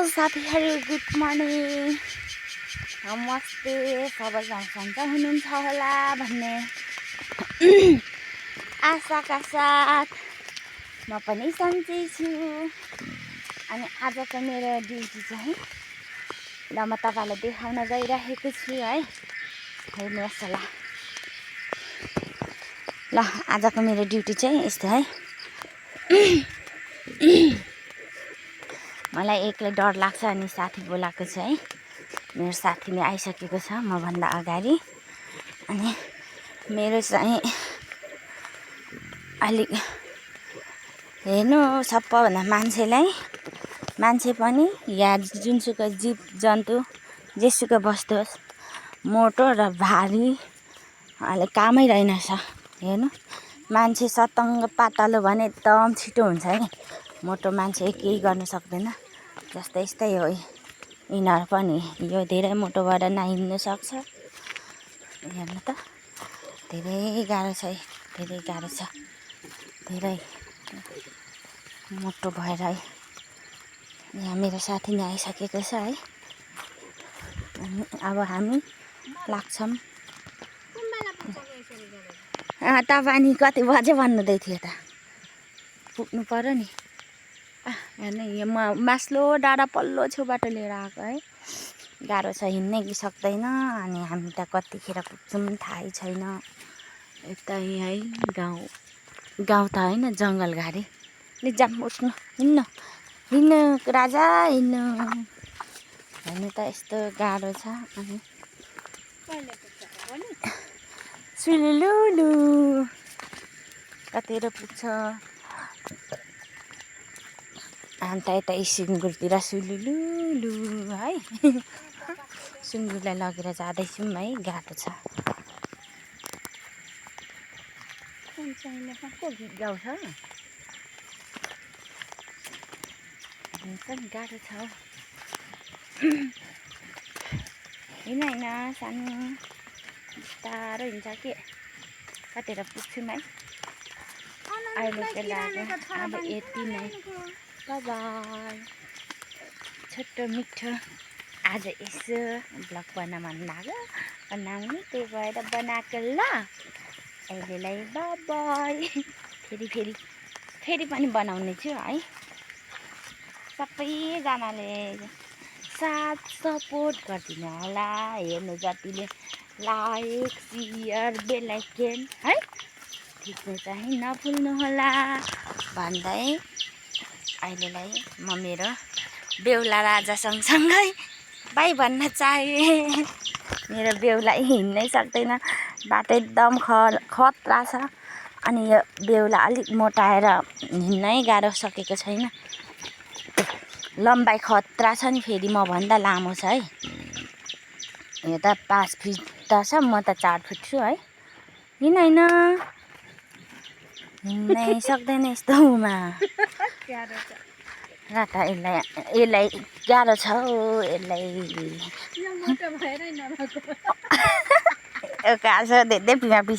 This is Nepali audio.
साथीहरू गुड मर्निङ। नमस्ते, सबैजना सन्चै हुनुहुन्छ होला भन्ने आशाका साथ म पनि सन्चै छु। अनि आजको मेरो ड्युटी चाहिँ ल म तपाईँलाई देखाउन गइरहेको छु है। हेर्नुहोस् होला। ल आजको मेरो ड्युटी चाहिँ यस्तो है। मलाई एक्लै डर लाग्छ अनि साथी बोलाएको छ है। मेरो साथी नै आइसकेको छ मभन्दा अगाडि। अनि मेरो चाहिँ अलिक हेर्नु सबभन्दा मान्छे पनि या जुनसुकै जीव जन्तु जेसुकै वस्तु होस् मोटो र भारी अहिले कामै रहेनछ। हेर्नु मान्छे सतङ्ग पातलो भने एकदम छिटो हुन्छ है। मोटो मान्छे केही गर्न सक्दैन। जस्तै यस्तै हो यिनीहरू पनि। यो धेरै मोटोबाट नहिँड्न सक्छ। हेर्नु त धेरै गाह्रो छ है। धेरै गाह्रो छ। धेरै मोटो भएर है। यहाँ मेरो साथी नै आइसकेको छ है। अनि अब हामी लाग्छौँ। तपाईँ नि कति बजे भन्नुहुँदै थियो त? पुग्नु पर्यो नि। हेर्नु यो म मास्लो डाँडा पल्लो छेउबाट लिएर आएको है। गाह्रो छ, हिँड्नै सक्दैन। अनि हामी त कतिखेर पुग्छौँ थाहै छैन। यतै है गाउँ त होइन जङ्गल घारी। जाम उठ्नु हिँड्नु राजा हिँड्नु। हेर्नु त यस्तो गाह्रो छ। अनि सुलुलुलु कतिखेर पुग्छ। अन्त यतै सुँगुरतिर सुलुलुलु है। सुँगुरलाई लगेर जाँदैछौँ है। गाह्रो छ। गीत गाउँछ पनि गाह्रो छ हौ। होइन सानो बिस्तारो हिँड्छ कि कतिखेर पुग्छौँ है। अहिलेको लागि अब यति नै। बाई छोटो मिठो आज यसो ब्लग बनाउनु लाग्यो बनाउने, त्यही भएर बनाएको ल। अहिलेलाई बाई। फेरि पनि बनाउने छु है। सबैजनाले साथ सपोर्ट गरिदिनु होला। हेर्नु जतिले लाइक सेयर बेल आइकन है थिच्नु चाहिँ नभुल्नु होला भन्दै अहिलेलाई म मेरो बेहुला राजा सँगसँगै बाई भन्न चाहे। मेरो बेहुला हिँड्नै सक्दैन। बाटो एकदम खतरा छ। अनि यो बेहुला अलिक मोटाएर हिँड्नै गाह्रो सकेको छैन। लम्बाइ खतरा छ नि। फेरि म भन्दा लामो छ है। यो त 5 फिट त छ, म त 4 फिट छु है। हिँड्नै सक्दैन यस्तोमा। र त यसलाई गाह्रो छ हौ। यसलाई गाह्रो धेरै पिमा पिस